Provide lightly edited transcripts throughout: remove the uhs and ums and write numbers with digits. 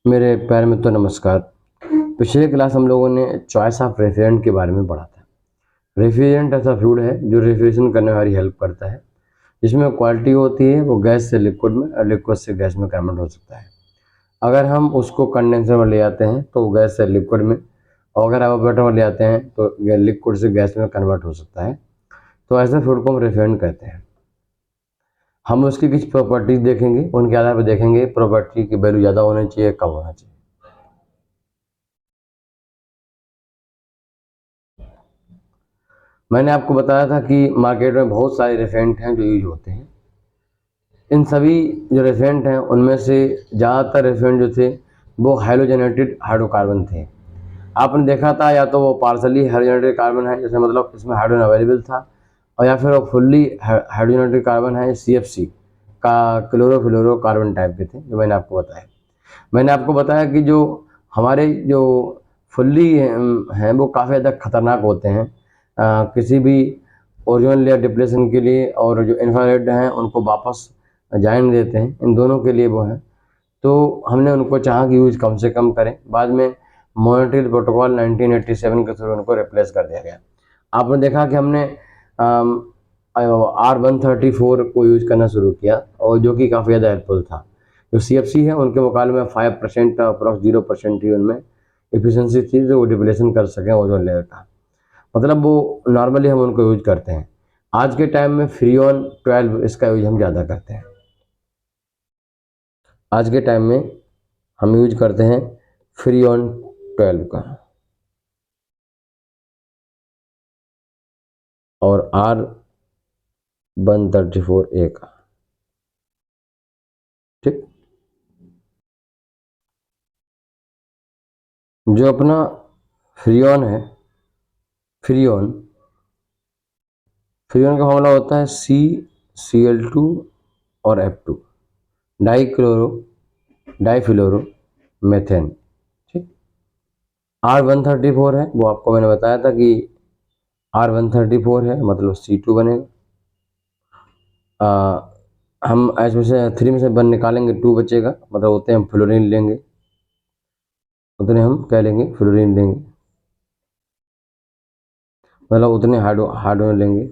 मेरे प्यारे मित्रों नमस्कार। पिछले क्लास हम लोगों ने चॉइस ऑफ रेफ्रिजरेंट के बारे में पढ़ा था। रेफ्रिजरेंट ऐसा फ्लूइड है जो रेफ्रिजरेशन करने वाली हेल्प करता है, जिसमें क्वालिटी होती है वो गैस से लिक्विड में और लिक्विड से गैस में कन्वर्ट हो सकता है। अगर हम उसको कंडेंसर में ले आते हैं तो वो गैस से लिक्विड में, और अगर एवापोरेटर में ले आते हैं तो लिक्विड से गैस में कन्वर्ट हो सकता है। तो ऐसे फ्लूइड को हम रेफ्रिजरेंट कहते हैं। हम उसकी कुछ प्रॉपर्टीज देखेंगे, उनके आधार पर देखेंगे प्रॉपर्टी की वैल्यू ज़्यादा होनी चाहिए, कम होना चाहिए। मैंने आपको बताया था कि मार्केट में बहुत सारे रेफ्रिजरेंट हैं जो यूज होते हैं। इन सभी जो रेफ्रिजरेंट हैं उनमें से ज़्यादातर रेफ्रिजरेंट जो थे वो हाइड्रोजनेटेड हाइड्रोकार्बन थे। आपने देखा था या तो वो पार्सली हाइड्रोजनेटेड कार्बन है, जैसे मतलब इसमें हाइड्रोजन अवेलेबल था, और या फिर वो फुल्ली हाइड्रोजनेटेड कार्बन है, CFC का क्लोरोफ्लोरोकार्बन टाइप के थे, जो मैंने आपको बताया। मैंने आपको बताया कि जो हमारे जो फुल्ली हैं वो काफ़ी ज़्यादा खतरनाक होते हैं किसी भी ओजोन लेयर डिप्लेशन के लिए, और जो इंफ्रारेड हैं उनको वापस जाने नहीं देते हैं। इन दोनों के लिए वो हैं, तो हमने उनको चाहा कि यूज कम से कम करें। बाद में मॉन्ट्रियल प्रोटोकॉल 1987 के थ्रू उनको रिप्लेस कर दिया गया। आपने देखा कि हमने R134 को यूज करना शुरू किया, और जो कि काफ़ी ज़्यादा हेल्पफुल था। जो CFC है उनके मुकाबले में 5% अप्रॉक्स 0% ही उनमें एफिशिएंसी थी जो वो डिप्लेशन कर सकें ओजोन लेयर का। मतलब वो नॉर्मली हम उनको यूज करते हैं। आज के टाइम में फ्रीऑन 12 इसका यूज हम ज़्यादा करते हैं। आज के टाइम में हम यूज करते हैं फ्रीऑन 12 का, और R134A का। ठीक, जो अपना फ्रीऑन है, फ्रीऑन फ्रीऑन का फॉर्मूला होता है CCl2 और F2, डाई डाईफ्लोरो मेथेन। ठीक, R134 है, वो आपको मैंने बताया था कि R134 है मतलब C2 बनेगा। हम इसमें से 3 में से 1 निकालेंगे, 2 बचेगा, मतलब उतने हम फ्लोरीन लेंगे, उतने हम क्या लेंगे, फ्लोरीन लेंगे, मतलब उतने हाइड्रोजन लेंगे।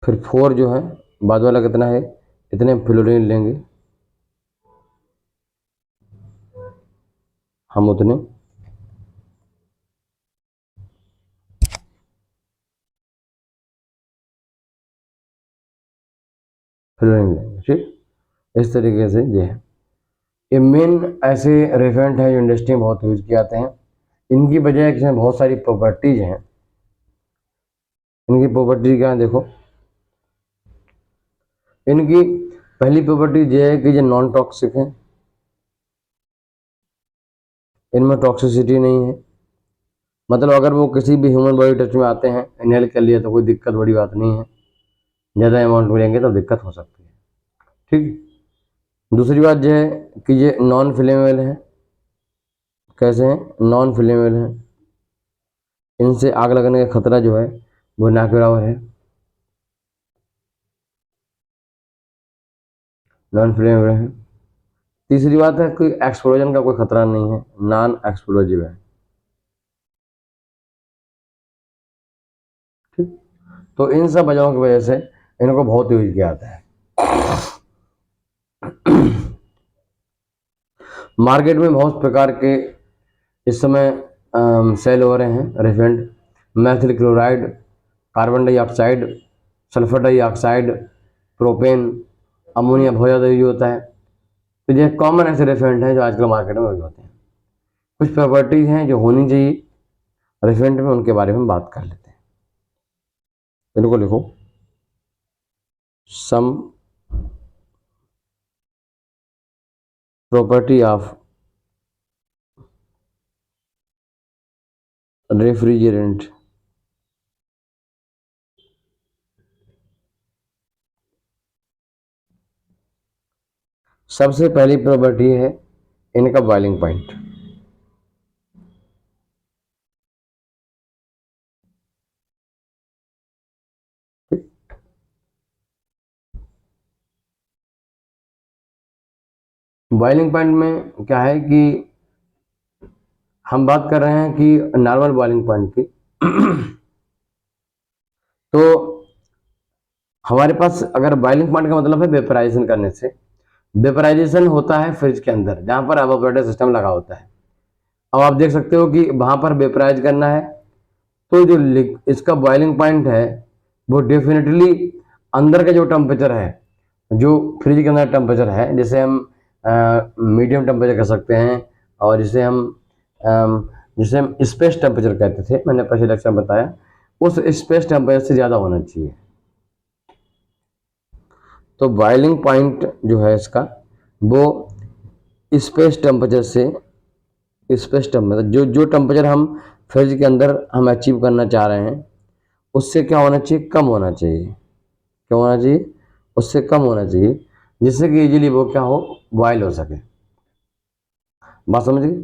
फिर 4 जो है बाद वाला कितना है, इतने फ्लोरीन लेंगे, हम उतने फ्लोरीन लेंगे। ठीक, इस तरीके से ये है। ये मेन ऐसे रेफेंट हैं जो इंडस्ट्री में बहुत यूज किए जाते हैं। इनकी वजह इसमें बहुत सारी प्रॉपर्टीज हैं। इनकी प्रॉपर्टी क्या है देखो। इनकी पहली प्रॉपर्टी ये है कि ये नॉन टॉक्सिक है, इनमें टॉक्सिसिटी नहीं है। मतलब अगर वो किसी भी ह्यूमन बॉडी टच में आते हैं, इनहेल कर लिए, तो कोई दिक्कत बड़ी बात नहीं है। ज़्यादा अमाउंट में लेंगे तो दिक्कत हो सकती है। ठीक, दूसरी बात यह है कि ये नॉन फ्लेमेबल है। कैसे हैं, नॉन फ्लेमेबल है, इनसे आग लगने का खतरा जो है वो ना के बराबर है। नॉन फ्लेमेबल है। तीसरी बात है कि एक्सप्लोजन का कोई खतरा नहीं है, नॉन एक्सप्लोजिव है। ठीक, तो इन सब वजहों की वजह से इनको बहुत यूज किया जाता है। मार्केट में बहुत प्रकार के इस समय सेल हो रहे हैं refrigerant. Methyl chloride, carbon dioxide, sulphur dioxide, propane, ammonia बहुत ज़्यादा यूज होता है। तो ये कॉमन ऐसे रेफेंट हैं जो आजकल मार्केट में यूज होते हैं। कुछ प्रॉपर्टीज हैं जो होनी चाहिए रेफेंट में, उनके बारे में बात कर लेते हैं। इनको लिखो, सम प्रॉपर्टी ऑफ रेफ्रिजरेंट। सबसे पहली प्रॉपर्टी है इनका बॉइलिंग पॉइंट। बॉइलिंग पॉइंट में क्या है कि हम बात कर रहे हैं कि नॉर्मल बॉइलिंग पॉइंट की तो हमारे पास अगर बॉइलिंग पॉइंट का मतलब है वेपराइजेशन करने से, वेपराइजेशन होता है फ्रिज के अंदर जहां पर एवापोरेटर सिस्टम लगा होता है। अब आप देख सकते हो कि वहां पर वेपराइज करना है तो जो इसका बॉइलिंग पॉइंट है वो डेफिनेटली अंदर का जो टेम्परेचर है, जो फ्रिज के अंदर टेम्परेचर है, जिसे हम मीडियम टेम्परेचर कह सकते हैं और जिसे हम स्पेस टेम्परेचर कहते थे, मैंने पिछले लेक्चर में बताया, उस स्पेस टेम्परेचर से ज़्यादा होना चाहिए। तो बॉइलिंग पॉइंट जो है इसका वो स्पेस टेम्परेचर से, स्पेस टेम्परेचर जो टेम्परेचर हम फ्रिज के अंदर हम अचीव करना चाह रहे हैं उससे क्या होना चाहिए, कम होना चाहिए। क्या होना चाहिए, उससे कम होना चाहिए, जिससे कि इजीली वो क्या हो, बॉयल हो सके। बात समझ गई।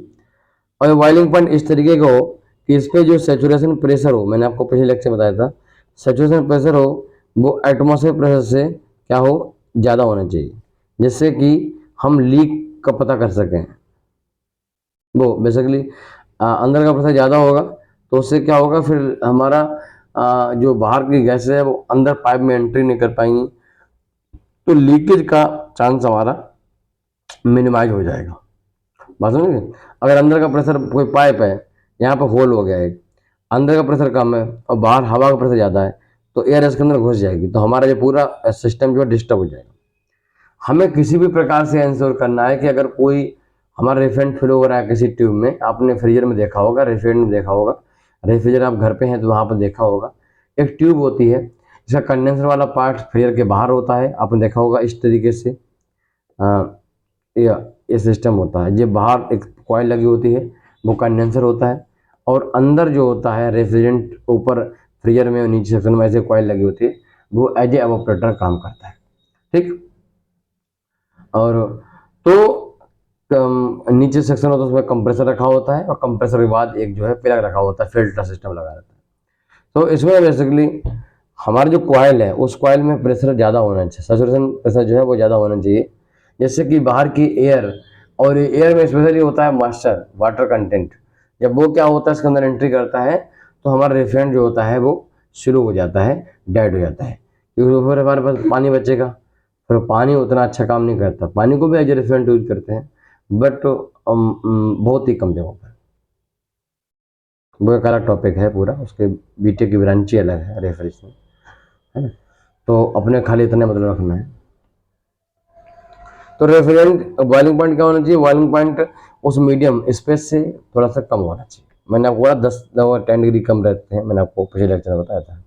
और बॉइलिंग पॉइंट इस तरीके का हो कि इस पे जो सेचुरेशन प्रेशर हो, मैंने आपको पिछले लेक्चर में बताया था, सेचुरेशन प्रेशर हो वो एटमॉस्फेयर प्रेशर से क्या हो, ज़्यादा होना चाहिए, जिससे कि हम लीक का पता कर सकें। वो बेसिकली अंदर का प्रेशर ज़्यादा होगा तो उससे क्या होगा, फिर हमारा जो बाहर की गैस है वो अंदर पाइप में एंट्री नहीं कर पाएंगी, तो लीकेज का चांस हमारा मिनिमाइज हो जाएगा। बात समझ गए। अगर अंदर का प्रेशर, कोई पाइप है यहाँ पर होल हो गया है, अंदर का प्रेशर कम है और बाहर हवा का प्रेशर ज़्यादा है, तो एयर इसके अंदर घुस जाएगी, तो हमारा ये पूरा सिस्टम जो है डिस्टर्ब हो जाएगा। हमें किसी भी प्रकार से इंश्योर करना है कि अगर कोई हमारा रिफाइंड फ्लो हो रहा है किसी ट्यूब में, आपने फ्रीजर में देखा होगा, रेफ्रिजरेटर में देखा होगा, रेफ्रिजरेटर आप घर पे हैं तो वहाँ पर देखा होगा, एक ट्यूब होती है जिसका कंडेंसर वाला पार्ट फ्रीजर के बाहर होता है, आपने देखा होगा इस तरीके से। ये सिस्टम होता है, ये बाहर एक कॉइल लगी होती है, वो कंडेंसर होता है, और अंदर जो होता है रेफ्रिजरेंट, ऊपर फ्रीजर में और नीचे सेक्शन में ऐसे कॉइल लगी होती है, वो एज ए एवापोरेटर काम करता है। ठीक। और तो नीचे सेक्शन होता है उसमें कंप्रेसर रखा होता है, और कंप्रेसर के बाद एक जो है प्लग रखा होता है, फिल्टर सिस्टम लगा रहता है। तो इसमें बेसिकली हमारा जो कॉइल है उस कॉइल में प्रेशर ज़्यादा होना चाहिए, सैचुरेशन प्रेशर जो है वो ज़्यादा होना चाहिए, जैसे कि बाहर की एयर, और एयर में स्पेशली होता है मॉइस्चर, वाटर कंटेंट, जब वो क्या होता है इसके अंदर एंट्री करता है तो हमारा रिफाइंड जो होता है वो स्लो हो जाता है, डेड हो जाता है, क्योंकि फिर हमारे पास पानी बचेगा। फिर पानी उतना अच्छा काम नहीं करता, पानी को भी एज ए रिफाइंड यूज करते हैं बट बहुत ही कम जगहों पर। वो एक अलग टॉपिक है पूरा, उसके बीटेक की ब्रांच ही अलग है रेफरेंस में, है ना। तो अपने खाली इतने मतलब रखना है। तो रेफरेंट बॉइलिंग पॉइंट क्या होना चाहिए, बॉइलिंग पॉइंट उस मीडियम स्पेस से थोड़ा सा कम होना चाहिए। मैंने आपको बोला 10 डिग्री कम रहते हैं, मैंने आपको पिछले लेक्चर में बताया था।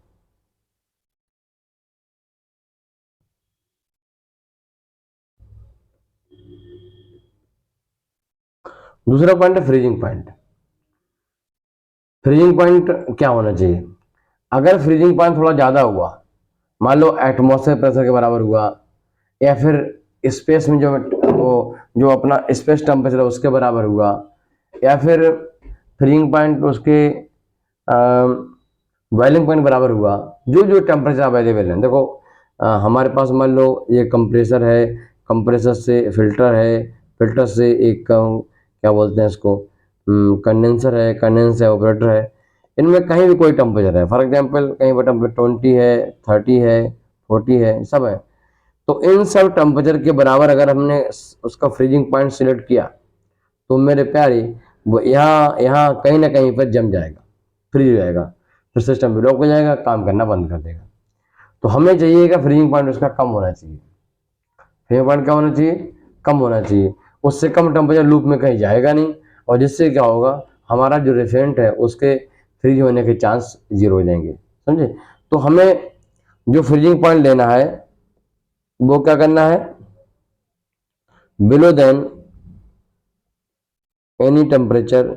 दूसरा पॉइंट है फ्रीजिंग पॉइंट। फ्रीजिंग पॉइंट क्या होना चाहिए, अगर फ्रीजिंग पॉइंट थोड़ा ज़्यादा हुआ, मान लो एटमॉस्फेयर प्रेशर के बराबर हुआ, या फिर स्पेस में जो वो जो अपना स्पेस टेम्परेचर है उसके बराबर हुआ, या फिर फ्रीजिंग पॉइंट उसके बॉइलिंग पॉइंट बराबर हुआ, जो जो टेम्परेचर अवेलेबल है। देखो हमारे पास मान लो ये कंप्रेसर है, कंप्रेसर से फिल्टर है, फिल्टर से एक क्या बोलते हैं इसको, कंडेंसर है, कंडेंसर से ऑपरेटर है। इनमें कहीं भी कोई टेम्परेचर है, फॉर एग्जांपल कहीं पर टेम्परेचर 20 है, 30 है, 40 है, सब है, तो इन सब टेम्परेचर के बराबर अगर हमने उसका फ्रीजिंग पॉइंट सिलेक्ट किया तो मेरे प्यारे वो यहाँ यहाँ कहीं ना कहीं पर जम जाएगा, फ्रीज हो जाएगा, फिर सिस्टम ब्लॉक हो जाएगा, काम करना बंद कर देगा। तो हमें चाहिए कि फ्रीजिंग पॉइंट उसका कम होना चाहिए। फ्रीजिंग पॉइंट क्या होना चाहिए, कम होना चाहिए, उससे कम टेम्परेचर लूप में कहीं जाएगा नहीं, और जिससे क्या होगा, हमारा जो रेफ्रिजरेंट है उसके फ्रीज होने के चांस जीरो हो जाएंगे। समझे। तो हमें जो फ्रीजिंग पॉइंट लेना है वो क्या करना है, below than any temperature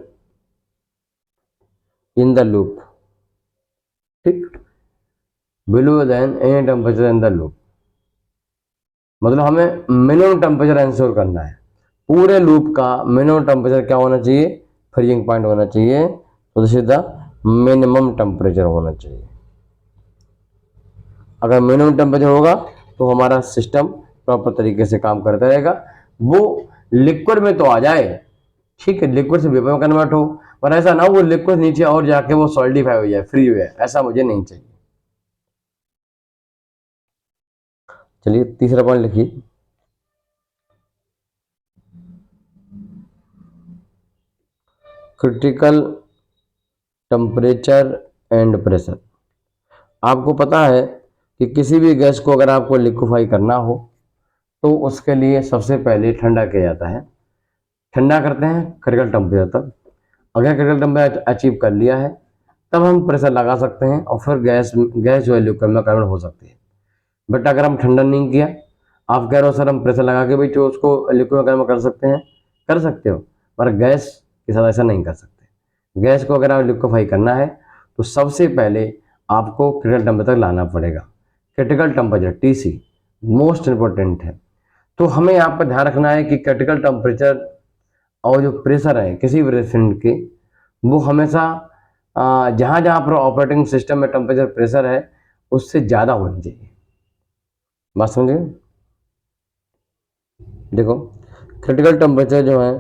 in the loop. ठीक, below than any temperature in the loop, मतलब हमें मिनिमम टेम्परेचर इंश्योर करना है, पूरे लूप का मिनिमम टेम्परेचर क्या होना चाहिए, फ्रीजिंग पॉइंट होना चाहिए। तो this is the minimum temperature होना चाहिए। अगर मिनिमम टेम्परेचर होगा तो हमारा सिस्टम प्रॉपर तरीके से काम करता रहेगा। वो लिक्विड में तो आ जाए, ठीक है, लिक्विड से वेपर में कन्वर्ट हो, पर ऐसा ना हो वो लिक्विड नीचे और जाके वो सॉलिडिफाई हो जाए, फ्री हो जाए, ऐसा मुझे नहीं चाहिए। चलिए तीसरा पॉइंट लिखिए, क्रिटिकल टेम्परेचर एंड प्रेशर। आपको पता है कि किसी भी गैस को अगर आपको लिक्विफाई करना हो तो उसके लिए सबसे पहले ठंडा किया जाता है। ठंडा करते हैं क्रिटिकल टेम्परेचर तक, अगर क्रिटिकल टेम्परेचर अचीव कर लिया है तब हम प्रेशर लगा सकते हैं और फिर गैस गैस जो है लिक्विड में कन्वर्ट हो सकती है। बट अगर हम ठंडा नहीं किया, आप कह रहे हो सर हम प्रेशर लगा के भी जो उसको लिक्विड में कन्वर्ट कर सकते हैं, कर सकते हो, पर गैस के साथ ऐसा नहीं कर सकते। गैस को अगर आप लिक्विफाई करना है तो सबसे पहले आपको क्रिटिकल टेम्परेचर लाना पड़ेगा। Critical temperature TC most important है। तो हमें यहाँ पर ध्यान रखना है कि क्रिटिकल टेम्परेचर और जो प्रेशर है किसी भी रेफ्रिजरेंट के, वो हमेशा जहाँ जहाँ पर ऑपरेटिंग सिस्टम में टेम्परेचर प्रेशर है उससे ज़्यादा होनी चाहिए। बात समझिए, देखो क्रिटिकल टेम्परेचर जो है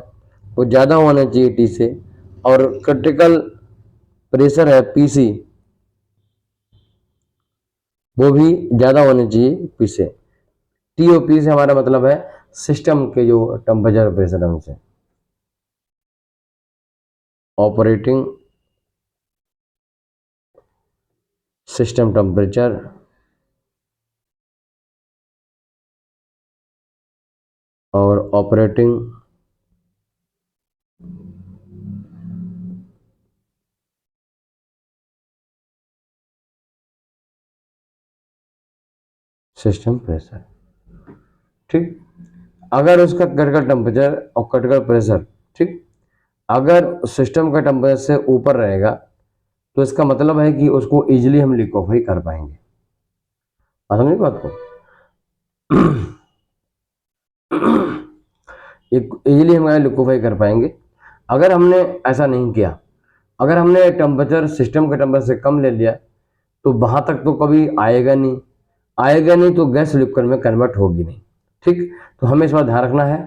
वो ज़्यादा होना चाहिए T से, और क्रिटिकल प्रेशर है PC वो भी ज़्यादा होने चाहिए P से। T और P से हमारा मतलब है सिस्टम के जो टेम्परेचर प्रेशर है उनसे, ऑपरेटिंग सिस्टम टेम्परेचर और ऑपरेटिंग सिस्टम प्रेशर, ठीक। अगर उसका क्रिटिकल टेम्परेचर और क्रिटिकल प्रेशर, ठीक, अगर सिस्टम का टेम्परेचर से ऊपर रहेगा तो इसका मतलब है कि उसको इजीली हम लिक्विफाई कर पाएंगे। समझे बात को? इजीली हम लिक्विफाई कर पाएंगे। अगर हमने ऐसा नहीं किया, अगर हमने टेम्परेचर सिस्टम के टेम्परेचर से कम ले लिया तो वहां तक तो कभी आएगा नहीं, आएगा नहीं तो गैस लिक्विड में कन्वर्ट होगी नहीं, ठीक। तो हमें इस बात ध्यान रखना है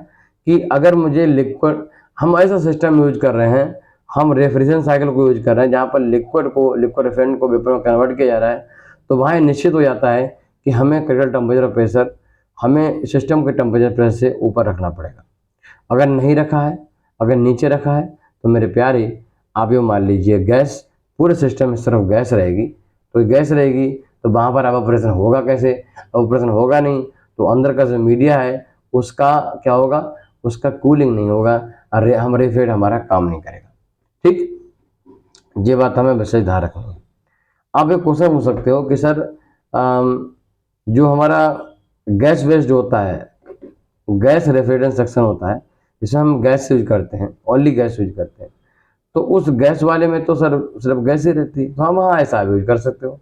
कि अगर मुझे लिक्विड, हम ऐसा सिस्टम यूज कर रहे हैं, हम रेफ्रिजरेशन साइकिल को यूज कर रहे हैं जहाँ पर लिक्विड रेफ्रिजरेंट को वेपर में कन्वर्ट किया जा रहा है, तो वहाँ निश्चित हो जाता है कि हमें क्रिटिकल टेम्परेचर और प्रेशर हमें सिस्टम के टेम्परेचर प्रेशर से ऊपर रखना पड़ेगा। अगर नहीं रखा है, अगर नीचे रखा है, तो मेरे प्यारे आप ये मान लीजिए गैस, पूरे सिस्टम में सिर्फ गैस रहेगी, तो गैस रहेगी तो वहाँ पर ऑपरेशन होगा कैसे? ऑपरेशन होगा नहीं तो अंदर का जो मीडिया है उसका क्या होगा? उसका कूलिंग नहीं होगा, अरे हम रेफ्रिजरेटर हमारा काम नहीं करेगा, ठीक। ये बात हमें विशेष ध्यान रखनी है। आप एक क्वेश्चन पूछ सकते हो कि सर जो हमारा गैस बेस्ड होता है, गैस रेफ्रिजरेशन सेक्शन होता है जिसमें हम गैस यूज करते हैं, ओनली गैस यूज करते हैं, तो उस गैस वाले में तो सर सिर्फ गैस ही रहती है, तो हम वहाँ ऐसा भी यूज कर सकते हो।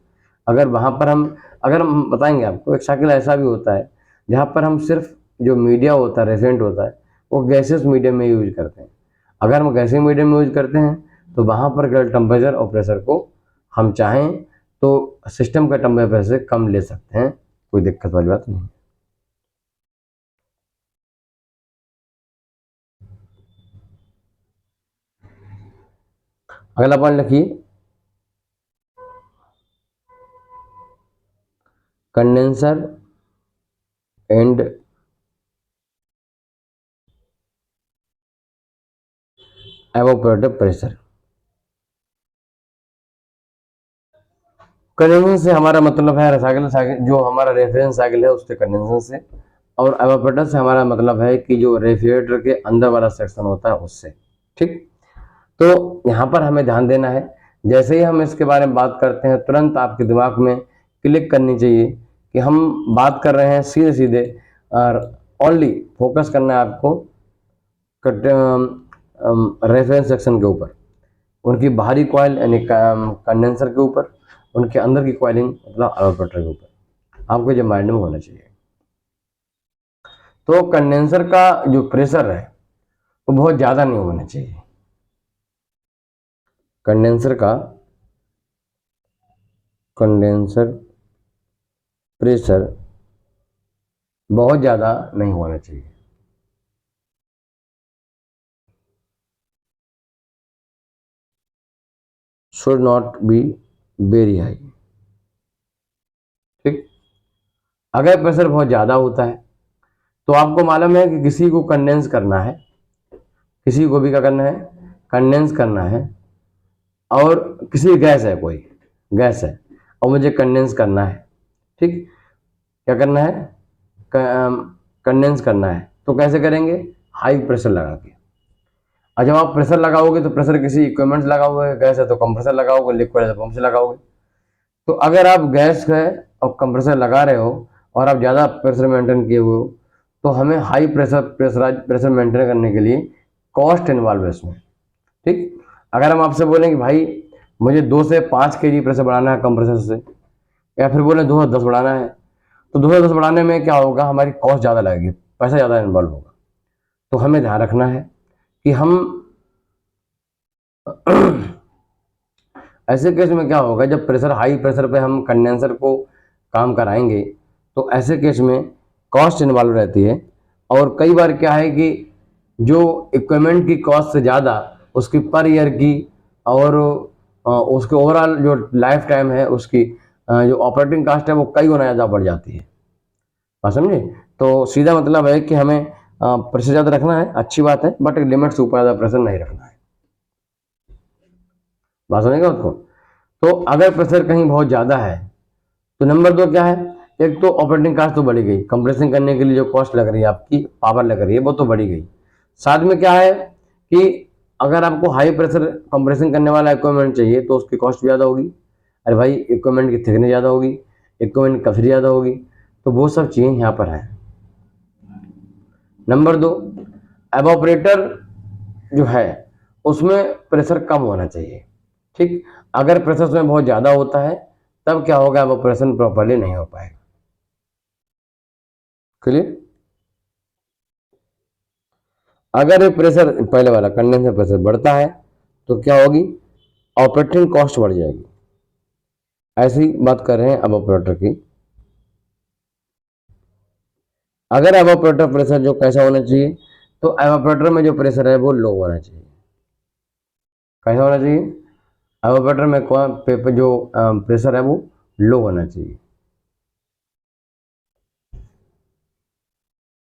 अगर वहाँ पर हम, अगर हम बताएंगे आपको, एक साइकिल ऐसा भी होता है जहाँ पर हम सिर्फ जो मीडिया होता है, रेफ्रिजरेंट होता है, वो गैसेस मीडियम में यूज करते हैं। अगर हम गैसेस मीडियम में यूज करते हैं तो वहाँ पर टेम्परेचर और प्रेशर को हम चाहें तो सिस्टम का टेम्परेचर से कम ले सकते हैं, कोई दिक्कत वाली बात नहीं। अगला पॉइंट लिखिए, condenser and evaporative pressure. Condenser से हमारा मतलब है साइकिल जो हमारा रेफ्रिजरेशन साइकिल है उसके कंडेंसर से, और एवापोरेटर से हमारा मतलब है कि जो रेफ्रिजरेटर के अंदर वाला सेक्शन होता है उससे, ठीक। तो यहाँ पर हमें ध्यान देना है, जैसे ही हम इसके बारे में बात करते हैं तुरंत आपके दिमाग में क्लिक करनी चाहिए कि हम बात कर रहे हैं सीधे सीधे, और ओनली फोकस करना है आपको रेफरेंस सेक्शन के ऊपर, उनकी बाहरी कॉइल यानी कंडेंसर के ऊपर, उनके अंदर की कॉइलिंग मतलब एवापोरेटर के ऊपर, आपको जो माइंड में होना चाहिए। तो कंडेंसर का जो प्रेशर है वो बहुत ज़्यादा नहीं होना चाहिए, कंडेंसर का कंडेंसर प्रेशर बहुत ज़्यादा नहीं होना चाहिए। Should not be very high. ठीक। अगर प्रेशर बहुत ज़्यादा होता है तो आपको मालूम है कि किसी को कंडेंस करना है, किसी को भी क्या करना है, कंडेंस करना है, और किसी गैस है, कोई गैस है और मुझे कंडेंस करना है। ठीक। क्या करना है, कंडेंस करना है। तो कैसे करेंगे, हाई प्रेशर लगा के। और जब आप प्रेशर लगाओगे तो प्रेशर किसी इक्विपमेंट से लगाओगे, गैस है तो कंप्रेसर लगाओगे, लिक्विड है तो पंप से लगाओगे। तो अगर आप गैस है और कंप्रेसर लगा रहे हो और आप ज़्यादा प्रेशर मेंटेन किए हुए हो तो हमें हाई प्रेशर मेंटेन करने के लिए कॉस्ट इन्वॉल्व है इसमें। ठीक। अगर हम आपसे बोलें कि भाई मुझे 2 से 5 केजी प्रेशर बढ़ाना है कंप्रेसर से, या फिर बोले 2 से 10 बढ़ाना है, तो 2 से 10 बढ़ाने में क्या होगा, हमारी कॉस्ट ज़्यादा लगेगी, पैसा ज़्यादा इन्वॉल्व होगा। तो हमें ध्यान रखना है कि हम ऐसे केस में क्या होगा, जब प्रेशर हाई प्रेशर पे हम कंडेंसर को काम कराएंगे तो ऐसे केस में कॉस्ट इन्वॉल्व रहती है। और कई बार क्या है कि जो इक्विपमेंट की कॉस्ट से ज़्यादा उसकी पर ईयर की और उसके ओवरऑल जो लाइफ टाइम है उसकी जो ऑपरेटिंग कॉस्ट है वो कई गुना ज़्यादा बढ़ जाती है। बात समझे। तो सीधा मतलब है कि हमें प्रेशर ज़्यादा रखना है, अच्छी बात है, बट लिमिट से ऊपर ज़्यादा प्रेशर नहीं रखना है। बात समझेगा उसको। तो अगर प्रेशर कहीं बहुत ज़्यादा है तो नंबर 2 क्या है, एक तो ऑपरेटिंग कॉस्ट तो बढ़ी गई, कंप्रेसिंग करने के लिए जो कॉस्ट लग रही है, आपकी पावर लग रही है, वो तो बढ़ी गई। साथ में क्या है कि अगर आपको हाई प्रेशर कंप्रेसिंग करने वाला इक्विपमेंट चाहिए तो उसकी कॉस्ट ज़्यादा होगी। अरे भाई इक्विपमेंट की थिकनेस ज़्यादा होगी, इक्विपमेंट की कैपेसिटी ज़्यादा होगी, तो वो सब चीज़ें यहाँ पर हैं। नंबर 2, एवापोरेटर जो है उसमें प्रेशर कम होना चाहिए। ठीक। अगर प्रेशर उसमें बहुत ज़्यादा होता है तब क्या होगा, एवापोरेशन प्रॉपर्ली नहीं हो पाएगा। क्लियर। अगर प्रेशर पहले वाला कंडेंसर प्रेशर बढ़ता है तो क्या होगी, ऑपरेटिंग कॉस्ट बढ़ जाएगी। ऐसी बात कर रहे हैं एवापोरेटर की। अगर एवापोरेटर प्रेशर जो कैसा होना चाहिए, तो एवापोरेटर में जो प्रेशर है वो लो होना चाहिए। कैसा होना चाहिए, एवापोरेटर में पेपर जो प्रेशर है वो लो होना चाहिए।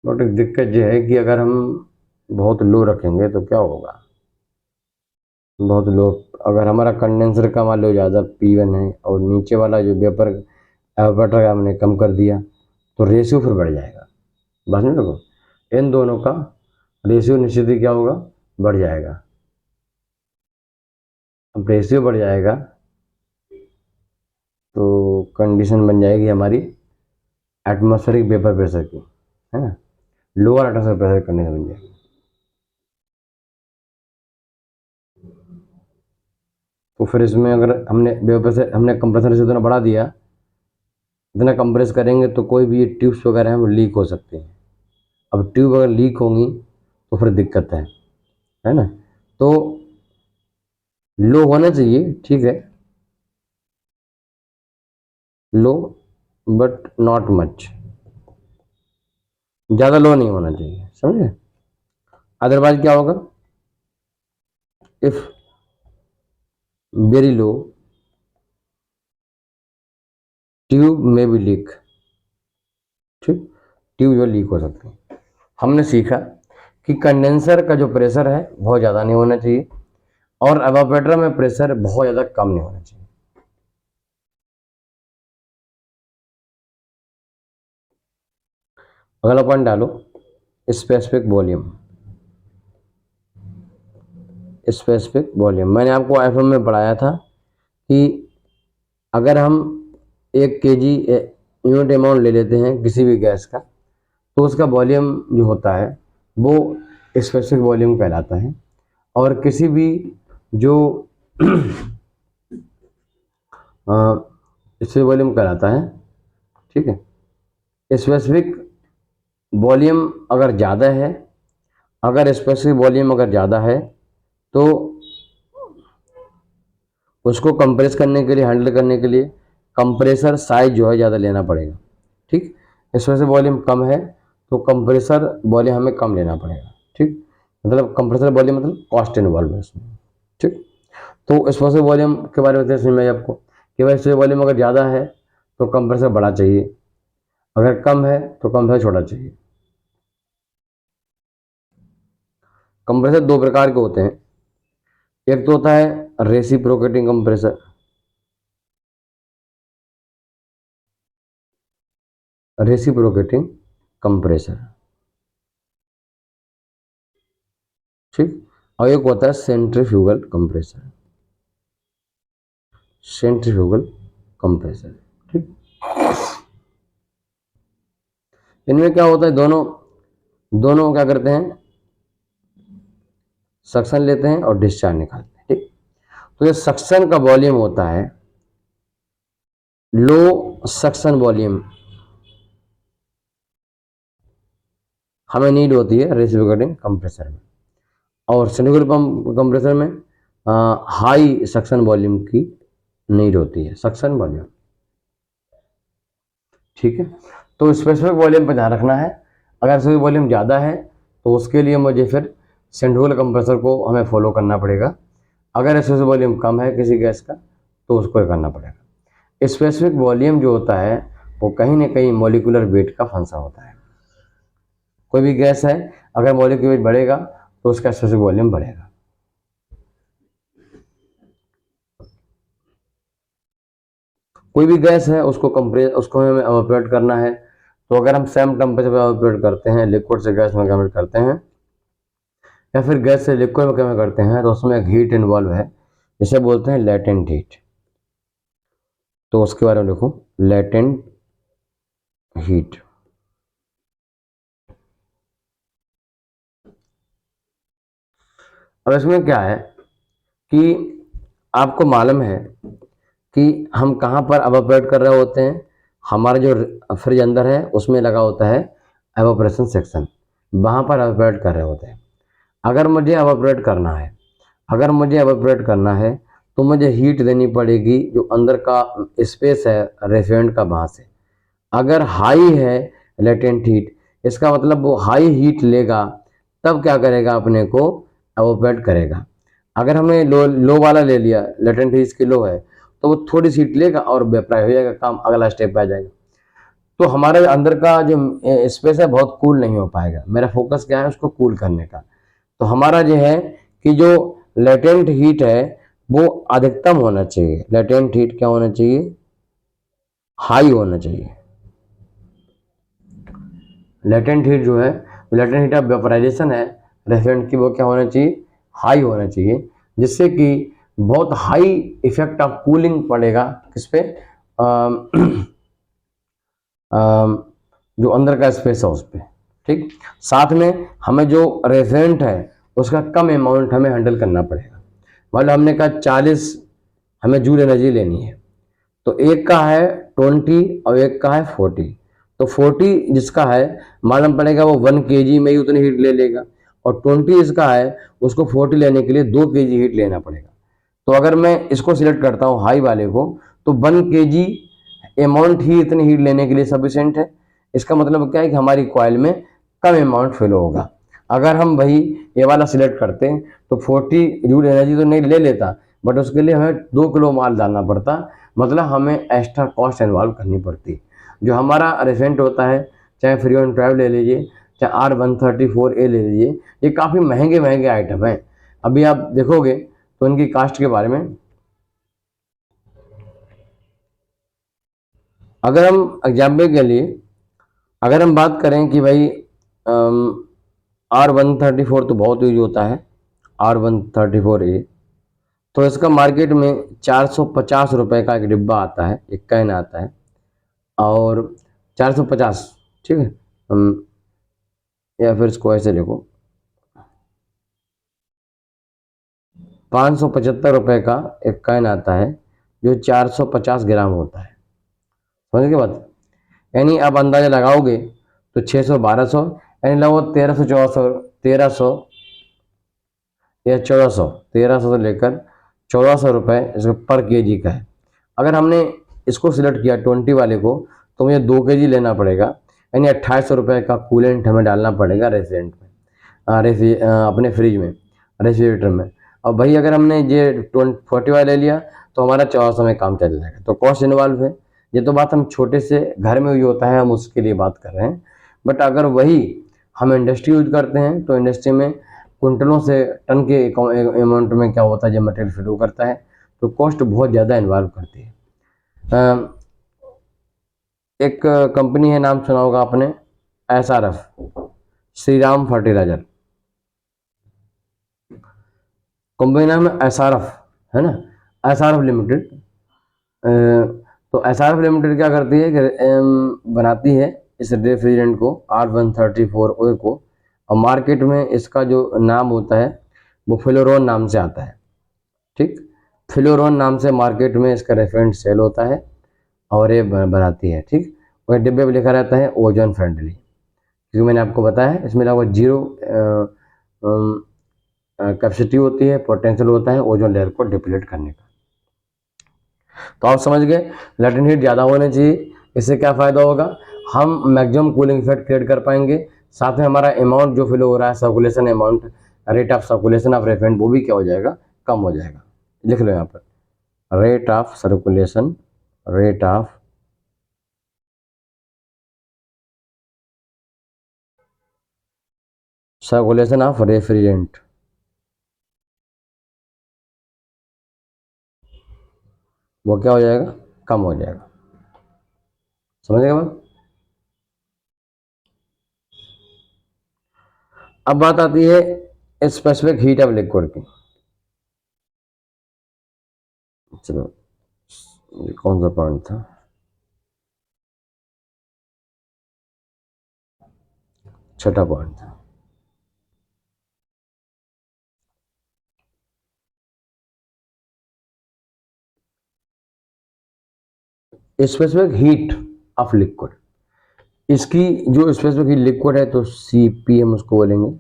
बट एक दिक्कत ये है कि अगर हम बहुत लो रखेंगे तो क्या होगा, बहुत लो, अगर हमारा कंडेंसर का मान लो ज़्यादा P1 है और नीचे वाला जो वेपर एवापोरेटर हमने कम कर दिया तो रेशियो फिर बढ़ जाएगा। बस नहीं देखो, इन दोनों का रेशियो निश्चित ही क्या होगा, बढ़ जाएगा। अब रेशियो बढ़ जाएगा तो कंडीशन बन जाएगी हमारी एटमॉस्फेरिक वेपर प्रेशर की, है ना, लोअर एटमॉस्फेरिक प्रेशर कंडीशन बन जाएगी। तो फिर इसमें अगर हमने वेपर से हमने कंप्रेसर से इतना बढ़ा दिया, इतना कंप्रेस करेंगे तो कोई भी ट्यूब्स वगैरह हैं वो लीक हो सकते हैं। अब ट्यूब अगर लीक होंगी तो फिर दिक्कत है ना। तो लो होना चाहिए, ठीक है, लो बट नॉट मच, ज़्यादा लो नहीं होना चाहिए, समझे। अदरवाइज क्या होगा, इफ वेरी लो ट्यूब में भी लीक। ठीक। ट्यूब जो लीक हो सकती है। हमने सीखा कि कंडेंसर का जो प्रेशर है बहुत ज़्यादा नहीं होना चाहिए और एवापोरेटर में प्रेशर बहुत ज़्यादा कम नहीं होना चाहिए। अगला पॉइंट डालो, स्पेसिफिक वॉल्यूम। स्पेसिफिक वॉल्यूम मैंने आपको एफएम में पढ़ाया था कि अगर हम 1 kg यूनिट अमाउंट ले लेते हैं किसी भी गैस का तो उसका वॉल्यूम जो होता है वो स्पेसिफिक वॉल्यूम कहलाता है। और किसी भी जो स्पेसिफिक वॉल्यूम कहलाता है, ठीक है। स्पेसिफिक वॉल्यूम अगर ज़्यादा है, अगर स्पेसिफिक वॉल्यूम अगर ज़्यादा है तो उसको कंप्रेस करने के लिए, हैंडल करने के लिए कंप्रेसर साइज जो है ज़्यादा लेना पड़ेगा। ठीक। इसमें से वॉल्यूम कम है तो कंप्रेसर वॉल्यूम हमें कम लेना पड़ेगा। ठीक। मतलब कंप्रेसर वॉल्यूम मतलब कॉस्ट इन्वॉल्व है इसमें। ठीक। तो एक्सप्लोसिव वॉल्यूम के बारे में समझ में आई आपको कि भाई एक्सप्लोसिव वॉल्यूम अगर ज़्यादा है तो कंप्रेसर बड़ा चाहिए, अगर कम है तो कंप्रेसर छोटा चाहिए। कंप्रेसर दो प्रकार के होते हैं, एक तो होता है रेसिप्रोकेटिंग कंप्रेसर, रेसिप्रोकेटिंग कंप्रेसर, ठीक, और एक होता है सेंट्रीफ्यूगल कंप्रेसर, सेंट्रीफ्यूगल कंप्रेसर, ठीक। इनमें क्या होता है, दोनों दोनों क्या करते हैं, सक्शन लेते हैं और डिस्चार्ज निकालते हैं, ठीक। तो ये सक्शन का वॉल्यूम होता है लो सक्शन वॉल्यूम, हमें नीड होती है रेसिप्रोकेटिंग कंप्रेसर में, और सेंट्रीफ्यूगल कंप्रेसर में हाई सक्शन वॉल्यूम की नीड होती है, सक्शन वॉल्यूम, ठीक है। तो स्पेसिफिक वॉल्यूम पर ध्यान रखना है, अगर स्पेसिफिक वॉल्यूम ज़्यादा है तो उसके लिए मुझे फिर सेंट्रीफ्यूगल कंप्रेसर को हमें फॉलो करना पड़ेगा, अगर स्पेसिफिक वॉल्यूम कम है किसी गैस का तो उसको करना पड़ेगा। स्पेसिफिक वॉल्यूम जो होता है वो कहीं ना कहीं मॉलिक्यूलर वेट का फंक्शन होता है, कोई भी गैस है अगर मॉलिक्यूलर वेट बढ़ेगा तो उसका स्पेसिफिक वॉल्यूम बढ़ेगा। कोई भी गैस है उसको हमें ऑपरेट करना है, तो अगर हम सेम टेम्परेचर पे ऑपरेट करते हैं, लिक्विड से गैस में कन्वर्ट करते हैं या फिर गैस से लिक्विड में कन्वर्ट करते हैं, तो उसमें एक हीट इन्वॉल्व है जिसे बोलते हैं लेटेंट हीट। तो उसके बारे में देखो, लेटेंट हीट। अब इसमें क्या है कि आपको मालूम है कि हम कहाँ पर एवापोरेट कर रहे होते हैं, हमारा जो फ्रिज अंदर है उसमें लगा होता है एवापोरेशन सेक्शन, वहाँ पर एवापोरेट कर रहे होते हैं। अगर मुझे एवापोरेट करना है, अगर मुझे एवापोरेट करना है तो मुझे हीट देनी पड़ेगी जो अंदर का स्पेस है रेफ्रिजरेंट का, वहाँ से। अगर हाई है लेटेंट हीट, इसका मतलब वो हाई हीट लेगा तब क्या करेगा, अपने को एवापोरेट करेगा। अगर हमने लो वाला ले लिया, लेटेंट हीट इसकी लो है, तो वो थोड़ी सी हीट लेगा और वेपराइज हो जाएगा, काम अगला स्टेप पे आ जाएगा। तो हमारे अंदर का जो स्पेस है बहुत कूल नहीं हो पाएगा, मेरा फोकस क्या है उसको कूल करने का। तो हमारा जो है कि जो लेटेंट हीट है वो अधिकतम होना चाहिए, लेटेंट हीट क्या होना चाहिए, हाई होना चाहिए। लेटेंट हीट जो है, लेटेंट हीट ऑफ वेपराइजेशन है रेफ्रिजरेंट की, वो क्या होना चाहिए, हाई होना चाहिए, जिससे कि बहुत हाई इफेक्ट ऑफ कूलिंग पड़ेगा किस पे, जो अंदर का स्पेस है उस पर, ठीक। साथ में हमें जो रेफ्रिजरेंट है उसका कम अमाउंट हमें हैंडल करना पड़ेगा। मान लो हमने कहा 40 हमें जूल एनर्जी लेनी है, तो एक का है 20 और एक का है 40, तो 40 जिसका है मालूम पड़ेगा वो 1 kg में ही उतनी हीट ले लेगा, और 20 इसका है उसको 40 लेने के लिए 2 kg हीट लेना पड़ेगा। तो अगर मैं इसको सिलेक्ट करता हूँ हाई वाले को, तो 1 kg अमाउंट ही इतनी हीट लेने के लिए सफिशिएंट है। इसका मतलब क्या है कि हमारी कॉइल में कम अमाउंट फ्लो होगा। अगर हम वही ये वाला सिलेक्ट करते हैं तो 40 जूल एनर्जी तो नहीं ले लेता, बट उसके लिए हमें 2 किलो माल डालना पड़ता, मतलब हमें एक्स्ट्रा कॉस्ट इन्वॉल्व करनी पड़ती। जो हमारा रेफरेंट होता है, चाहे फ्रीऑन 12 ले लीजिए, चाहे R134A ले लीजिए, ये काफ़ी महंगे महंगे आइटम हैं। अभी आप देखोगे तो इनकी कास्ट के बारे में, अगर हम एग्जाम्पल के लिए अगर हम बात करें कि भाई R134 तो बहुत यूज होता है, R134A, तो इसका मार्केट में 450 रुपये का एक डिब्बा आता है, एक कैन आता है, और 450, ठीक है। या फिर इसको ऐसे देखो, 575 रुपये का एक कैन आता है जो 450 ग्राम होता है, समझ के बात। यानी आप अंदाजा लगाओगे तो 600 1200, यानी लगभग 1300 या 1400 से लेकर 1400 रुपये इसका पर केजी का है। अगर हमने इसको सिलेक्ट किया 20 वाले को, तो मुझे 2 kg लेना पड़ेगा, यानी 2800 रुपये का कूलेंट हमें डालना पड़ेगा रेफ्रिजरेंट में, अपने फ्रिज में, रेफ्रिजरेटर में। अब भाई अगर हमने ये 40 वाला ले लिया तो हमारा 1400 में काम चल जाएगा, तो कॉस्ट इन्वॉल्व है। ये तो बात हम छोटे से घर में ही होता है, हम उसके लिए बात कर रहे हैं। बट अगर वही हम इंडस्ट्री यूज करते हैं तो इंडस्ट्री में क्विंटलों से टन के अमाउंट में क्या होता है, जब मटेरियल फ्लो करता है तो कॉस्ट बहुत ज़्यादा इन्वॉल्व करती है। एक कंपनी है, नाम सुना होगा आपने, SRF, Shri Ram fertilizer. Company नाम है SRF, है ना, SRF लिमिटेड। तो SRF लिमिटेड क्या करती है कि बनाती है इस रेफ्रिजरेंट को R134A को, और मार्केट में इसका जो नाम होता है वो फ्लोरोन नाम से आता है। ठीक, फ्लोरोन नाम से मार्केट में इसका रेफरेंट सेल होता है और ये बनाती है। ठीक, और डिब्बे पे लिखा रहता है ओजोन फ्रेंडली, क्योंकि मैंने आपको बताया है इसमें लगभग 0 कैपेसिटी होती है, पोटेंशियल होता है ओजोन लेयर को डिप्लीट करने का। तो आप समझ गए, लेटेंट हीट ज़्यादा होनी चाहिए। इससे क्या फ़ायदा होगा, हम मैक्सिमम कूलिंग इफेक्ट क्रिएट कर पाएंगे, साथ में हमारा अमाउंट जो फ्लो हो रहा है, circulation amount, rate of circulation of refrigerant, वो भी क्या हो जाएगा, कम हो जाएगा। लिख लो यहाँ पर, rate of circulation, rate of circulation of refrigerant, वो क्या हो जाएगा, कम हो जाएगा। समझ गए बात। अब बात आती है स्पेसिफिक हीट ऑफ लिक्विड की। चलो, ये कौन सा पॉइंट था, छठा पॉइंट था। स्पेसिफिक हीट ऑफ लिक्विड, इसकी जो स्पेसिफिक हीट लिक्विड है तो CP हम उसको बोलेंगे,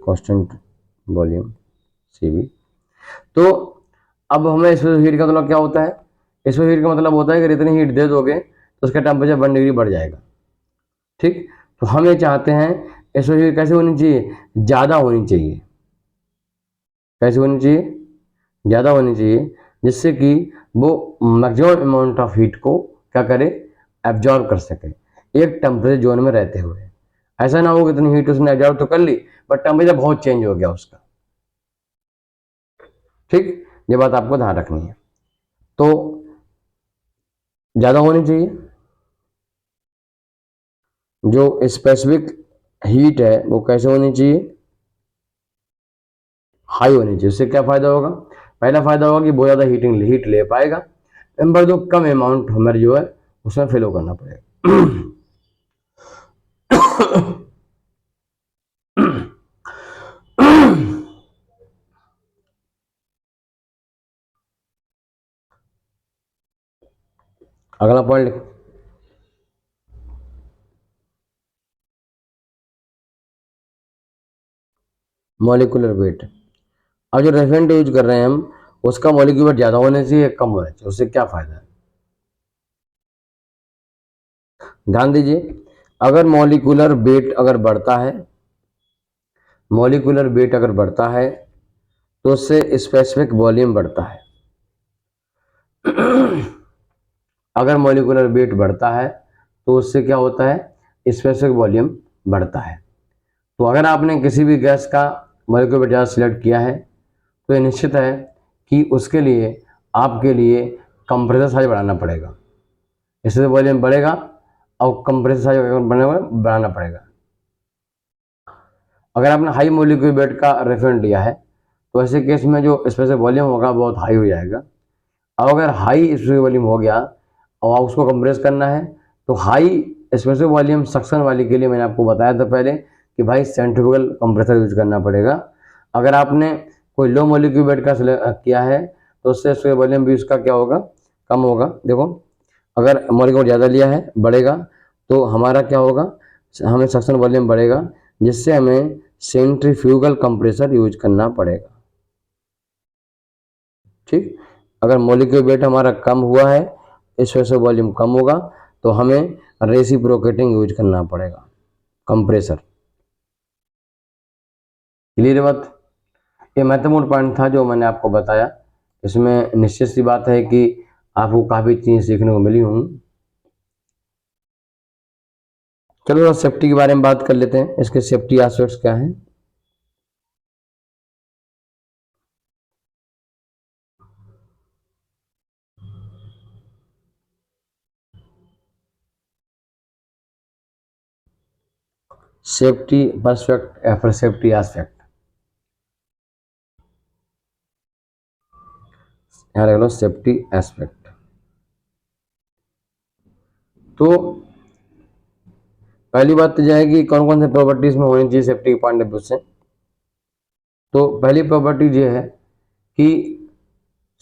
कांस्टेंट वॉल्यूम, CP। तो अब हमें स्पेसिफिक हीट का मतलब क्या होता है, स्पेसिफिक हीट का मतलब होता है कि इतनी हीट दे दोगे तो उसका टेम्परेचर 1 डिग्री बढ़ जाएगा। ठीक, तो हम ये चाहते हैं स्पेसिफिक हीट कैसे होनी चाहिए, ज़्यादा होनी चाहिए। कैसे होनी चाहिए, ज़्यादा होनी चाहिए, जिससे कि वो मैक्सिमम अमाउंट ऑफ हीट को क्या करे, एब्जॉर्ब कर सके एक टेम्परेचर जोन में रहते हुए। ऐसा ना हो कि इतनी हीट उसने एब्जॉर्ब तो कर ली बट टेम्परेचर बहुत चेंज हो गया उसका। ठीक, ये बात आपको ध्यान रखनी है। तो ज़्यादा होनी चाहिए, जो स्पेसिफिक हीट है वो कैसे होनी चाहिए, हाई होनी चाहिए। उससे क्या फ़ायदा होगा, पहला फ़ायदा होगा कि बहुत ज़्यादा हीट ले पाएगा, नंबर 2 कम अमाउंट हमारे जो है उसमें फिलो करना पड़ेगा। अगला पॉइंट लिख, मॉलिक्यूलर वेट। अब जो रेफरेंट यूज कर रहे हैं हम, उसका मॉलिक्यूलर वेट ज़्यादा होने चाहिए कम होना चाहिए, उससे क्या फ़ायदा है, ध्यान दीजिए। अगर मॉलिक्यूलर वेट अगर बढ़ता है, मॉलिक्यूलर वेट अगर बढ़ता है तो उससे स्पेसिफिक वॉल्यूम बढ़ता है। अगर मॉलिक्यूलर वेट बढ़ता है तो उससे क्या होता है, स्पेसिफिक वॉल्यूम बढ़ता है। तो अगर आपने किसी भी गैस का मॉलिक्यूलर वेट ज़्यादा सिलेक्ट किया है तो ये निश्चित है कि उसके लिए आपके लिए कंप्रेसर साइज बढ़ाना पड़ेगा, इससे वॉल्यूम बढ़ेगा और कंप्रेसर साइज बढ़ाना पड़ेगा। अगर आपने हाई मॉलिक्यूलर वेट का रेफरेंट लिया है तो ऐसे केस में जो स्पेसिफिक वॉल्यूम होगा बहुत हाई हो जाएगा। अब अगर हाई स्पेसिफिक वॉल्यूम हो गया और उसको कंप्रेस करना है तो हाई स्पेसिफिक वॉल्यूम सक्शन वाली के लिए मैंने आपको बताया था पहले कि भाई सेंट्रीफ्यूगल कंप्रेसर यूज करना पड़ेगा। अगर आपने कोई लो मॉलिक्यूलर वेट का किया है तो उससे स्पेसिफिक वॉल्यूम भी उसका क्या होगा, कम होगा। देखो, अगर मॉलिक्यूलर ज़्यादा लिया है बढ़ेगा तो हमारा क्या होगा, हमें सक्शन वॉल्यूम बढ़ेगा, जिससे हमें सेंट्रीफ्यूगल कंप्रेसर यूज करना पड़ेगा। ठीक, अगर मॉलिक्यूलर वेट हमारा कम हुआ है, स्पेसिफिक वॉल्यूम कम होगा, तो हमें रेसिप्रोकेटिंग यूज करना पड़ेगा कंप्रेसर। क्लियर बात। ये महत्वपूर्ण पॉइंट था जो मैंने आपको बताया। इसमें निश्चित सी बात है कि आपको काफ़ी चीज़ें सीखने को मिली होंगी। चलो सेफ्टी के बारे में बात कर लेते हैं, इसके सेफ्टी एस्पेक्ट्स क्या हैं। सेफ्टी पर्सपेक्ट या फिर सेफ्टी एस्पेक्ट, यहाँ रख लो सेफ्टी एस्पेक्ट। तो पहली बात तो यह है कि कौन कौन से प्रॉपर्टीज में होनी चाहिए सेफ्टी के पॉइंट ऑफ व्यू से। तो पहली प्रॉपर्टी ये है कि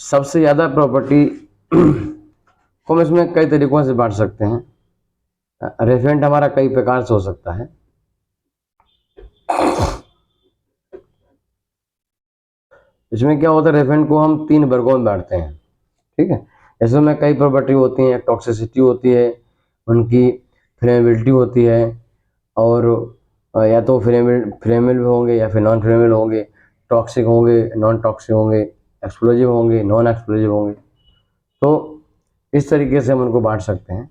सबसे ज़्यादा प्रॉपर्टी को हम इसमें कई तरीकों से बांट सकते हैं। रेफेंट हमारा कई प्रकार से हो सकता है। इसमें क्या होता है, रेफेंट को हम 3 वर्गों में बांटते हैं, ठीक है। इसमें कई प्रॉपर्टी होती हैं, टॉक्सिसिटी होती है, उनकी फ्लेमेबिलिटी होती है, और या तो फ्लेमेबल होंगे या फिर नॉन फ्लेमेबल होंगे, टॉक्सिक होंगे, नॉन टॉक्सिक होंगे, एक्सप्लोजिव होंगे, नॉन एक्सप्लोजिव होंगे। तो इस तरीके से हम उनको बांट सकते हैं।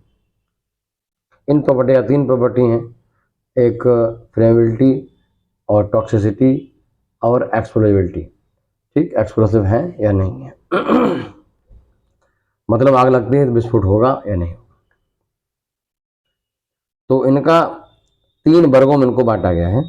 इन प्रॉपर्टी या 3 प्रॉपर्टी हैं, एक फ्लेमेबिलिटी और टॉक्सिसिटी और एक्सप्लोजिबिलिटी। ठीक, एक्सप्लोसिव है या नहीं है मतलब आग लगती है तो विस्फोट होगा या नहीं होगा। तो इनका 3 वर्गों में इनको बांटा गया है।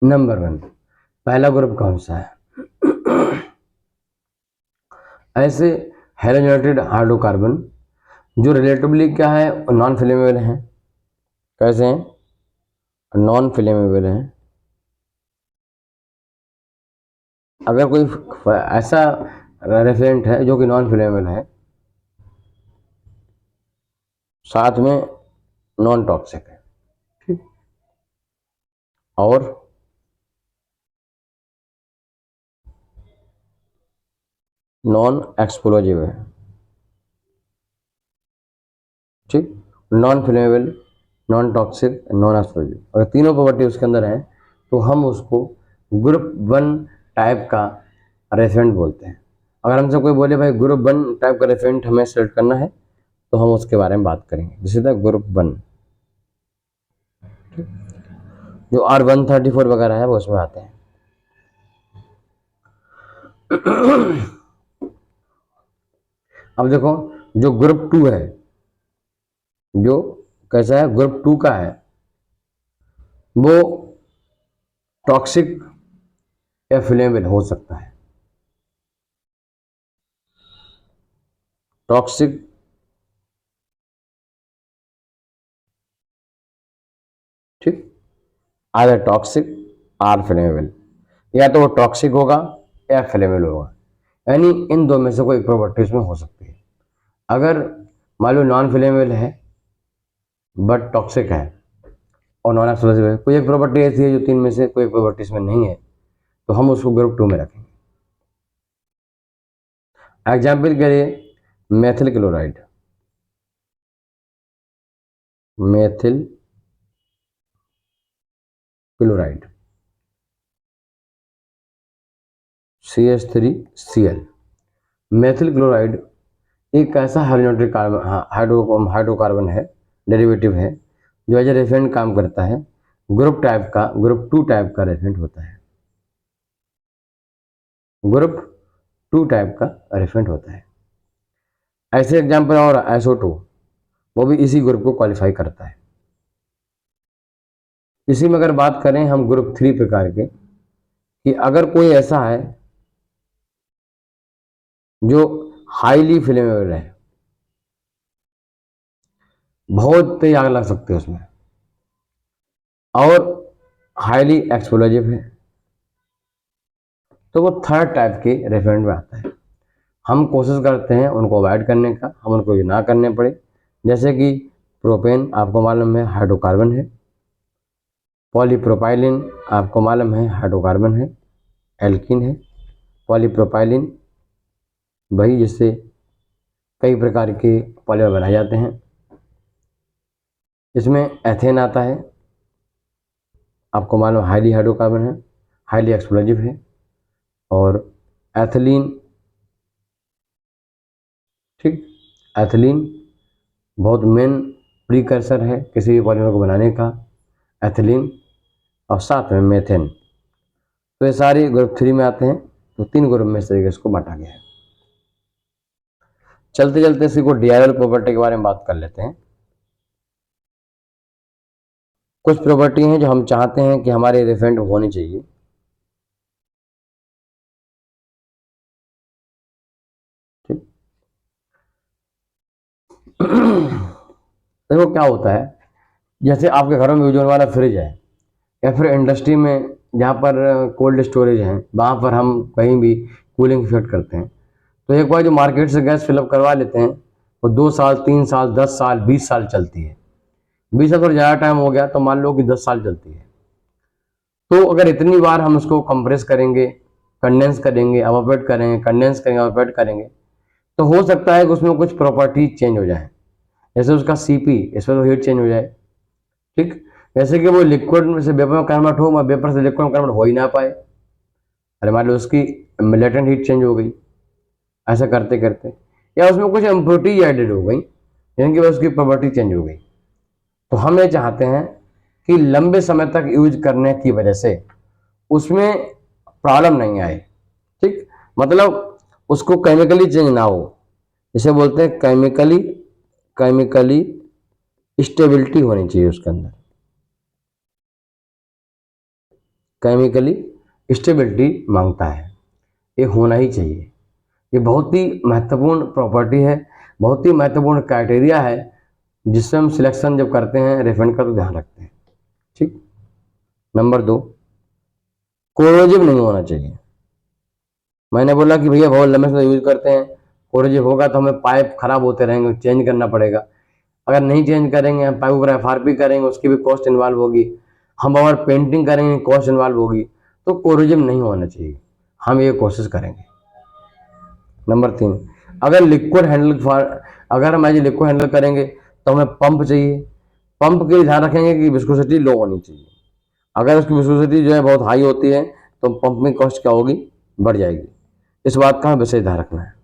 नंबर 1, पहला ग्रुप कौन सा है? ऐसे हेलोजेनेटेड हाइड्रोकार्बन जो रिलेटिवली क्या है, नॉन फ्लेमेबल हैं। कैसे हैं? नॉन फ्लेमेबल हैं। अगर कोई ऐसा रेफरेंट है जो कि नॉन फ्लेमेबल है, साथ में नॉन टॉक्सिक है, ठीक, और नॉन एक्सप्लोजिव है, ठीक, non flammable, non toxic, non explosive, अगर तीनों प्रॉपर्टी उसके अंदर है तो हम उसको ग्रुप 1 टाइप का रेफरेंट बोलते हैं। अगर हमसे कोई बोले भाई ग्रुप 1 टाइप का रेफरेंट हमें सेलेक्ट करना है, तो हम उसके बारे में बात करेंगे। जैसे था ग्रुप 1, जो R134 वगैरह है वो उसमें आते हैं। अब देखो, जो ग्रुप 2 है, जो कैसा है, ग्रुप 2 का है, वो टॉक्सिक या फ्लेमेबल हो सकता है। टॉक्सिक, ठीक, आधर टॉक्सिक आर फ्लेमेबल, या तो वो टॉक्सिक होगा या फ्लेमेबल होगा, यानी इन दो में से कोई प्रॉपर्टी उसमें हो सकती है। अगर मान लो नॉन फ्लेमेबल है बट टॉक्सिक है और नॉन एक्सप्लोसिव है, कोई एक प्रॉपर्टी ऐसी है जो 3 में से कोई प्रॉपर्टी इसमें नहीं है, तो हम उसको ग्रुप 2 में रखेंगे। एग्जाम्पल के लिए methyl chloride, methyl chloride CH3Cl। Methyl chloride एक ऐसा हाइड्रोजेनेटेड कार्बन, हाइड्रोकार्बन है, डेरिवेटिव है, जो एज ए रेफरेंट काम करता है। ग्रुप टाइप का, ग्रुप 2 टाइप का रेफरेंट होता है। ग्रुप 2 टाइप का रेफरेंट होता है। ऐसे एग्जाम्पल और SO2, वो भी इसी ग्रुप को क्वालिफाई करता है। इसी में अगर बात करें हम ग्रुप 3 प्रकार के, कि अगर कोई ऐसा है जो हाईली फ्लेमेबल है, बहुत तेज आग लग सकती है उसमें, और हाईली एक्सप्लोजिव है, तो वो थर्ड टाइप के रेफरेंट में आता है। हम कोशिश करते हैं उनको अवॉइड करने का, हम उनको ये ना करने पड़े। जैसे कि प्रोपेन आपको मालूम है हाइड्रोकार्बन है, पॉलीप्रोपाइलिन आपको मालूम है हाइड्रोकार्बन है, एल्कीन है। पॉलीप्रोपाइलिन वही जिससे कई प्रकार के पॉलीमर बनाए जाते हैं। इसमें एथेन आता है, आपको मालूम हाईली हाइड्रोकार्बन है, हाईली एक्सप्लोजिव है। और एथिलीन, ठीक, एथिलीन बहुत मेन प्रीकर्सर है किसी भी पॉलीमर को बनाने का, एथिलीन। और साथ में मेथेन। तो ये सारे ग्रुप 3 में आते हैं। तो 3 ग्रुप में इस तरीके से इसको बांटा गया है। चलते चलते इसी को डीआरएल प्रॉपर्टी के बारे में बात कर लेते हैं। कुछ प्रॉपर्टी हैं जो हम चाहते हैं कि हमारे रिफेंड होनी चाहिए। ठीक देखो क्या होता है, जैसे आपके घरों में यूज होने वाला फ्रिज है या फिर इंडस्ट्री में जहाँ पर कोल्ड स्टोरेज है, वहाँ पर हम कहीं भी कूलिंग फिट करते हैं। तो एक बार जो मार्केट से गैस फिलअप करवा लेते हैं वो 2 साल 3 साल 10 साल 20 साल चलती है। 20 साल थोड़ा ज़्यादा टाइम हो गया तो मान लो कि 10 साल चलती है। तो अगर इतनी बार हम उसको कंप्रेस करेंगे, कंडेंस करेंगे, एवापोरेट करेंगे, कंडेंस करेंगे, एवापोरेट करेंगे, तो हो सकता है कि उसमें कुछ प्रॉपर्टी चेंज हो जाए। जैसे उसका सीपी, इसमें तो हीट चेंज हो जाए। ठीक, जैसे कि वो लिक्विड में से वेपर में कन्वर्ट हो, वेपर से लिक्विड में कन्वर्ट हो ही ना पाए, अरे मान लो उसकी लेटेंट हीट चेंज हो गई ऐसा करते करते, या उसमें कुछ इम्प्योरिटी एडेड हो गई यानी कि उसकी प्रॉपर्टी चेंज हो गई। तो हम ये चाहते हैं कि लंबे समय तक यूज करने की वजह से उसमें प्रॉब्लम नहीं आए। ठीक, मतलब उसको केमिकली चेंज ना हो, जिसे बोलते हैं केमिकली स्टेबिलिटी होनी चाहिए उसके अंदर, केमिकली स्टेबिलिटी मांगता है, ये होना ही चाहिए। ये बहुत ही महत्वपूर्ण प्रॉपर्टी है, बहुत ही महत्वपूर्ण क्राइटेरिया है जिससे हम सिलेक्शन जब करते हैं रेफेंड का तो ध्यान रखते हैं। ठीक, नंबर 2, कोरोजिव नहीं होना चाहिए। मैंने बोला कि भैया बहुत लंबे समय यूज करते हैं, कोरोजिव होगा तो हमें पाइप खराब होते रहेंगे, चेंज करना पड़ेगा। अगर नहीं चेंज करेंगे, हम पाइप ऊपर एफआरपी करेंगे, उसकी भी कॉस्ट इन्वॉल्व होगी, हम अगर पेंटिंग करेंगे कॉस्ट इन्वॉल्व होगी। तो कोरोजिव नहीं होना चाहिए, हम ये कोशिश करेंगे। नंबर 3, अगर लिक्विड हैंडल अगर हम एज लिक्विड हैंडल करेंगे तो हमें पंप चाहिए। पंप के लिए ध्यान रखेंगे कि विस्कोसिटी लो होनी चाहिए। अगर उसकी विस्कोसिटी जो है बहुत हाई होती है तो पंप में कॉस्ट क्या होगी, बढ़ जाएगी। इस बात का हमें विशेष ध्यान रखना है।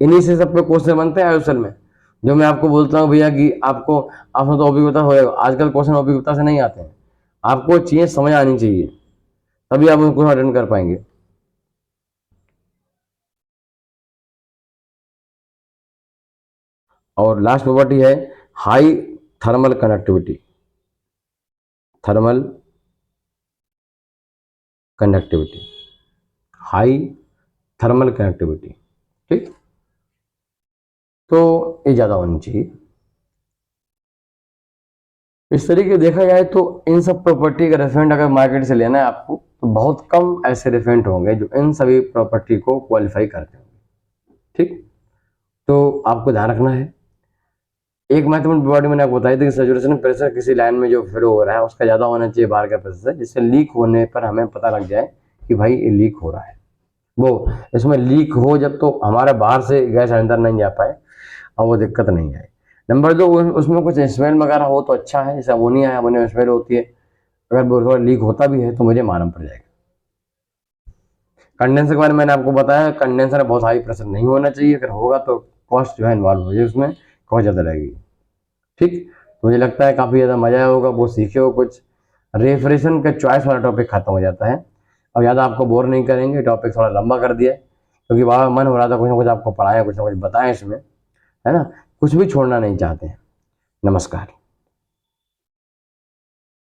इन्हीं से सब पे क्वेश्चन बनते हैं आयुषल में, जो मैं आपको बोलता हूँ भैया कि आपको आपने तो अभिज्ञता होगा, आजकल क्वेश्चन अभिज्ञता से नहीं आते हैं, आपको चीजें समझ आनी चाहिए तभी आप उनको अटेंड कर पाएंगे। और लास्ट प्रॉपर्टी है high thermal conductivity, thermal conductivity, high thermal conductivity. ठीक, तो ये ज़्यादा होनी चाहिए। इस तरीके देखा जाए तो इन सब प्रॉपर्टी का रेफरेंट अगर मार्केट से लेना है आपको तो बहुत कम ऐसे रेफरेंट होंगे जो इन सभी प्रॉपर्टी को क्वालिफाई करते होंगे। ठीक, तो आपको ध्यान रखना है। एक महत्वपूर्ण प्रॉपर्टी मैंने आपको बताई थी कि सैचुरेशन प्रेशर किसी लाइन में जो फ्लो हो रहा है उसका ज़्यादा होना चाहिए बाहर का प्रेशर, जिससे लीक होने पर हमें पता लग जाए कि भाई ये लीक हो रहा है। वो इसमें लीक हो जब तो हमारे बाहर से गैस अंदर नहीं जा पाए और वो दिक्कत नहीं आए। नंबर 2, उसमें कुछ स्मेल वगैरह हो तो अच्छा है, जैसे अमोनिया है, अमोनिया में स्मेल होती है, अगर वो थोड़ा लीक होता भी है तो मुझे मालूम पड़ जाएगा। कंडेंसर के बारे में मैंने आपको बताया, कंडेंसर बहुत हाई प्रेशर नहीं होना चाहिए, अगर होगा तो कॉस्ट जो है इन्वॉल्व हो जाए, उसमें कॉस्ट ज़्यादा रहेगी। ठीक, मुझे लगता है काफ़ी ज़्यादा मजा आया होगा, वो सीखे हो कुछ। रेफ्रिजरेशन का चॉइस वाला टॉपिक खत्म हो जाता है, अब ज़्यादा आपको बोर नहीं करेंगे, टॉपिक थोड़ा लंबा कर दिया क्योंकि बाबा मन हो रहा था कुछ ना कुछ आपको पढ़ाएं, कुछ ना कुछ बताएं इसमें, है ना, कुछ भी छोड़ना नहीं चाहते हैं। नमस्कार।